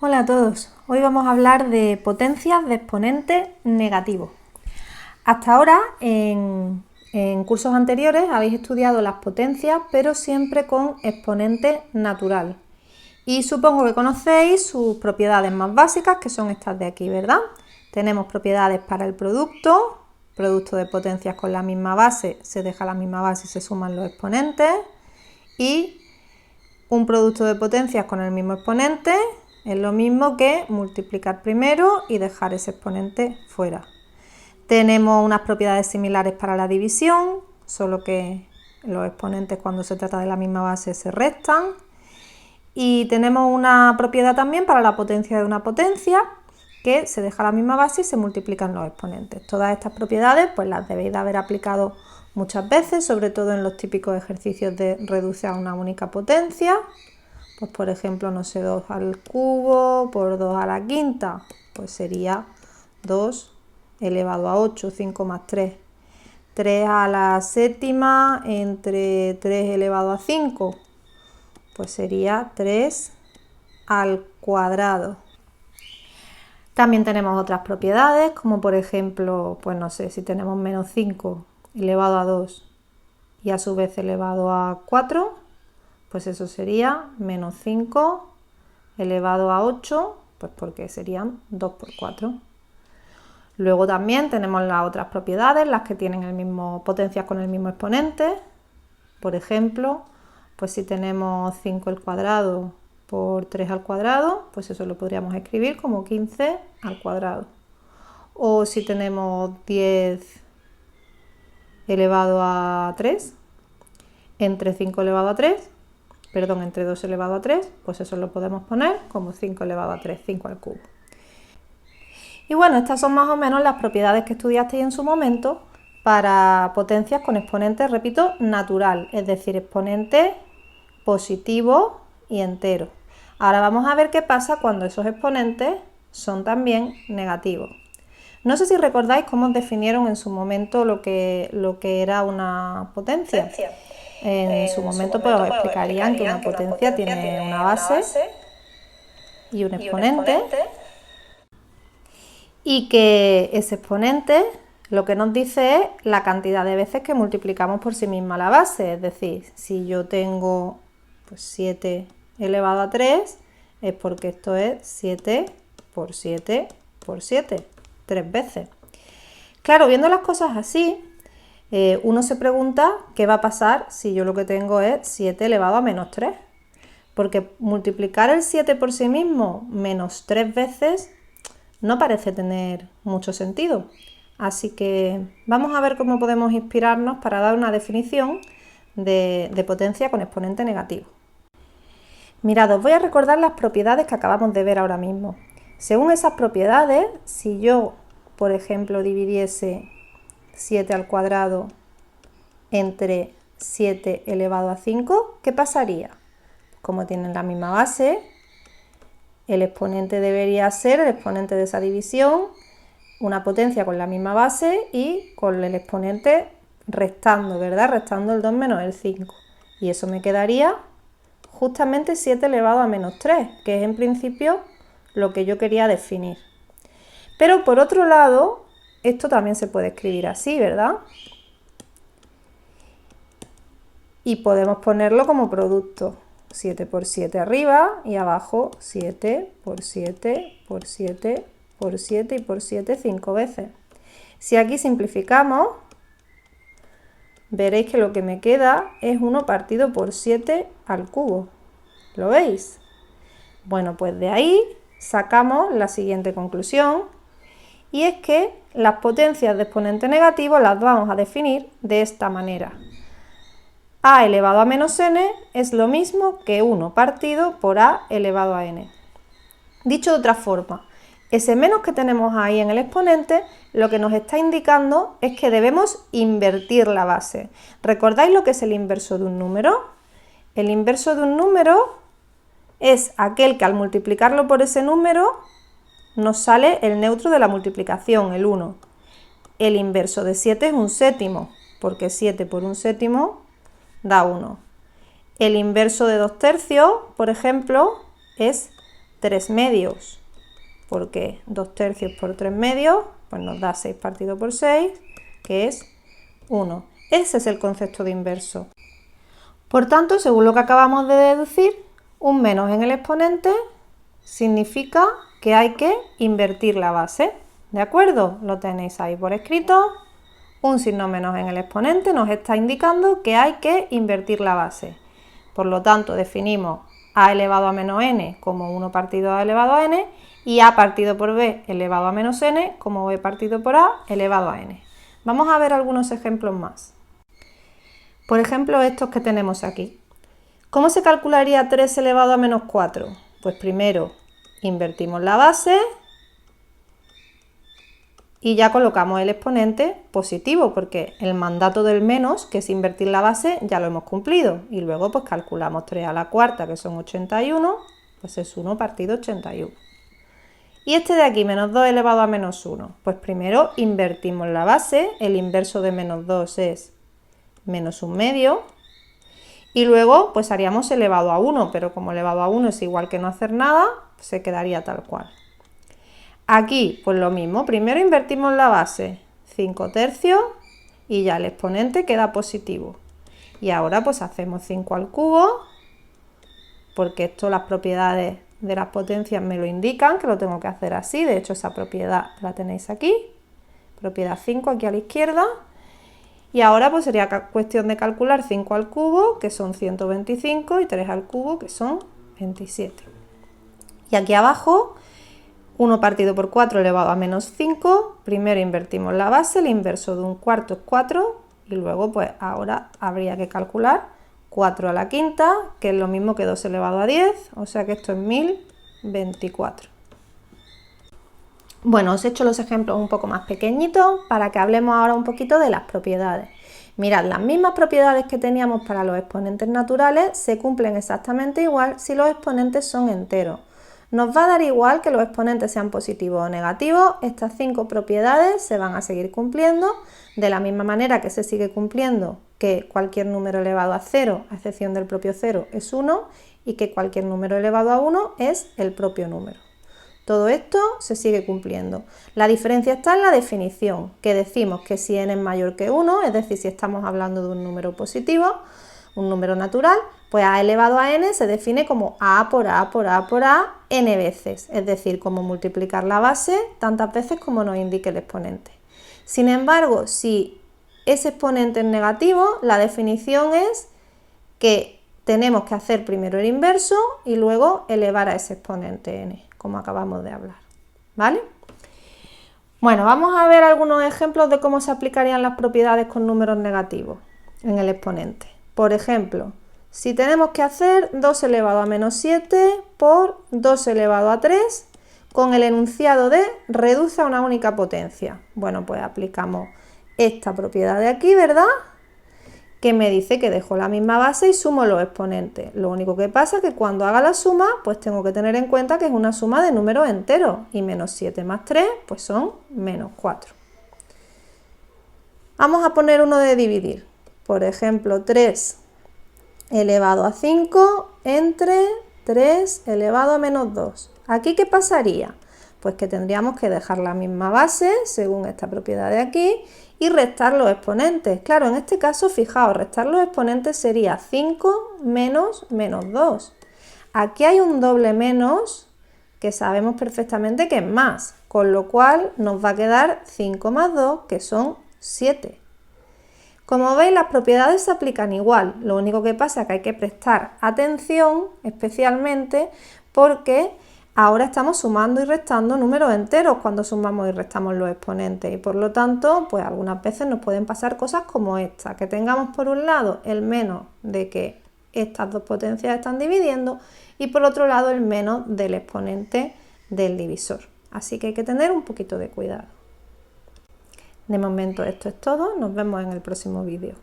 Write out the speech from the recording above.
Hola a todos, hoy vamos a hablar de potencias de exponente negativo. Hasta ahora en cursos anteriores habéis estudiado las potencias, pero siempre con exponente natural. Y supongo que conocéis sus propiedades más básicas, que son estas de aquí, ¿verdad? Tenemos propiedades para el producto de potencias con la misma base, se deja la misma base y se suman los exponentes. Y un producto de potencias con el mismo exponente es lo mismo que multiplicar primero y dejar ese exponente fuera. Tenemos unas propiedades similares para la división, solo que los exponentes cuando se trata de la misma base se restan. Y tenemos una propiedad también para la potencia de una potencia, que se deja la misma base y se multiplican los exponentes. Todas estas propiedades pues las debéis de haber aplicado muchas veces, sobre todo en los típicos ejercicios de reducir a una única potencia. Pues por ejemplo, no sé, 2 al cubo por 2 a la quinta, pues sería 2 elevado a 8, 5 más 3. 3 a la séptima entre 3 elevado a 5, pues sería 3 al cuadrado. También tenemos otras propiedades, como por ejemplo, pues no sé, si tenemos menos 5 elevado a 2 y a su vez elevado a 4, pues eso sería menos 5 elevado a 8, pues porque serían 2 por 4. Luego también tenemos las otras propiedades, las que tienen el mismo potencias con el mismo exponente. Por ejemplo, pues si tenemos 5 al cuadrado por 3 al cuadrado, pues eso lo podríamos escribir como 15 al cuadrado. O si tenemos 10 elevado a 3 entre 5 elevado a 3, entre 2 elevado a 3, pues eso lo podemos poner como 5 elevado a 3, 5 al cubo. Y bueno, estas son más o menos las propiedades que estudiasteis en su momento para potencias con exponente, repito, natural, es decir, exponente positivo y entero. Ahora vamos a ver qué pasa cuando esos exponentes son también negativos. No sé si recordáis cómo definieron en su momento lo que era una potencia. En su momento pues os explicarían que una potencia tiene una base y un exponente, y que ese exponente lo que nos dice es la cantidad de veces que multiplicamos por sí misma la base. Es decir, si yo tengo 7 elevado a 3, es porque esto es 7 por 7 por 7, 3 veces. Claro, viendo las cosas así, uno se pregunta qué va a pasar si yo lo que tengo es 7 elevado a menos 3. Porque multiplicar el 7 por sí mismo menos 3 veces no parece tener mucho sentido. Así que vamos a ver cómo podemos inspirarnos para dar una definición de potencia con exponente negativo. Mirad, os voy a recordar las propiedades que acabamos de ver ahora mismo. Según esas propiedades, si yo, por ejemplo, dividiese 7 al cuadrado entre 7 elevado a 5, ¿qué pasaría? Como tienen la misma base, el exponente debería ser el exponente de esa división, una potencia con la misma base y con el exponente restando, ¿verdad? Restando el 2 menos el 5. Y eso me quedaría justamente 7 elevado a menos 3, que es en principio lo que yo quería definir. Pero por otro lado, esto también se puede escribir así, ¿verdad? Y podemos ponerlo como producto. 7 por 7 arriba y abajo 7 por 7 por 7 por 7 y por 7 5 veces. Si aquí simplificamos, veréis que lo que me queda es 1 partido por 7 al cubo. ¿Lo veis? Bueno, pues de ahí sacamos la siguiente conclusión, y es que las potencias de exponente negativo las vamos a definir de esta manera. A elevado a menos n es lo mismo que 1 partido por a elevado a n. Dicho de otra forma, ese menos que tenemos ahí en el exponente lo que nos está indicando es que debemos invertir la base. ¿Recordáis lo que es el inverso de un número? El inverso de un número es aquel que al multiplicarlo por ese número nos sale el neutro de la multiplicación, el 1. El inverso de 7 es un séptimo, porque 7 por un séptimo da 1. El inverso de 2 tercios, por ejemplo, es 3 medios, porque 2 tercios por 3 medios, pues nos da 6 partido por 6, que es 1. Ese es el concepto de inverso. Por tanto, según lo que acabamos de deducir, un menos en el exponente significa que hay que invertir la base. ¿De acuerdo? Lo tenéis ahí por escrito. Un signo menos en el exponente nos está indicando que hay que invertir la base. Por lo tanto, definimos a elevado a menos n como 1 partido a elevado a n y a partido por b elevado a menos n como b partido por a elevado a n. Vamos a ver algunos ejemplos más. Por ejemplo, estos que tenemos aquí. ¿Cómo se calcularía 3 elevado a menos 4? Pues primero invertimos la base y ya colocamos el exponente positivo, porque el mandato del menos, que es invertir la base, ya lo hemos cumplido. Y luego pues calculamos 3 a la cuarta, que son 81, pues es 1 partido 81. Y este de aquí, menos 2 elevado a menos 1, pues primero invertimos la base, el inverso de menos 2 es menos 1 medio, y luego pues haríamos elevado a 1, pero como elevado a 1 es igual que no hacer nada, pues se quedaría tal cual. Aquí pues lo mismo, primero invertimos la base, 5 tercios, y ya el exponente queda positivo. Y ahora pues hacemos 5 al cubo, porque esto las propiedades de las potencias me lo indican, que lo tengo que hacer así. De hecho esa propiedad la tenéis aquí, propiedad 5 aquí a la izquierda. Y ahora pues sería cuestión de calcular 5 al cubo, que son 125, y 3 al cubo, que son 27. Y aquí abajo, 1 partido por 4 elevado a menos 5, primero invertimos la base, el inverso de un cuarto es 4, y luego pues ahora habría que calcular 4 a la quinta, que es lo mismo que 2 elevado a 10, o sea que esto es 1024. Bueno, os he hecho los ejemplos un poco más pequeñitos para que hablemos ahora un poquito de las propiedades. Mirad, las mismas propiedades que teníamos para los exponentes naturales se cumplen exactamente igual si los exponentes son enteros. Nos va a dar igual que los exponentes sean positivos o negativos, estas 5 propiedades se van a seguir cumpliendo de la misma manera que se sigue cumpliendo que cualquier número elevado a 0, a excepción del propio 0, es 1 y que cualquier número elevado a 1 es el propio número. Todo esto se sigue cumpliendo. La diferencia está en la definición, que decimos que si n es mayor que 1, es decir, si estamos hablando de un número positivo, un número natural, pues a elevado a n se define como a por a por a por a n veces, es decir, como multiplicar la base tantas veces como nos indique el exponente. Sin embargo, si ese exponente es negativo, la definición es que tenemos que hacer primero el inverso y luego elevar a ese exponente n, como acabamos de hablar, ¿vale? Bueno, vamos a ver algunos ejemplos de cómo se aplicarían las propiedades con números negativos en el exponente. Por ejemplo, si tenemos que hacer 2 elevado a menos 7 por 2 elevado a 3 con el enunciado de reduce a una única potencia. Bueno, pues aplicamos esta propiedad de aquí, ¿verdad? Que me dice que dejo la misma base y sumo los exponentes. Lo único que pasa es que cuando haga la suma, pues tengo que tener en cuenta que es una suma de números enteros. Y menos 7 más 3, pues son menos 4. Vamos a poner uno de dividir. Por ejemplo, 3 elevado a 5 entre 3 elevado a menos 2. ¿Aquí qué pasaría? Pues que tendríamos que dejar la misma base, según esta propiedad de aquí, y restar los exponentes. Claro, en este caso, fijaos, restar los exponentes sería 5 menos menos 2. Aquí hay un doble menos que sabemos perfectamente que es más, con lo cual nos va a quedar 5 más 2, que son 7. Como veis, las propiedades se aplican igual, lo único que pasa es que hay que prestar atención especialmente porque ahora estamos sumando y restando números enteros cuando sumamos y restamos los exponentes y por lo tanto, pues algunas veces nos pueden pasar cosas como esta, que tengamos por un lado el menos de que estas dos potencias están dividiendo y por otro lado el menos del exponente del divisor. Así que hay que tener un poquito de cuidado. De momento esto es todo, nos vemos en el próximo vídeo.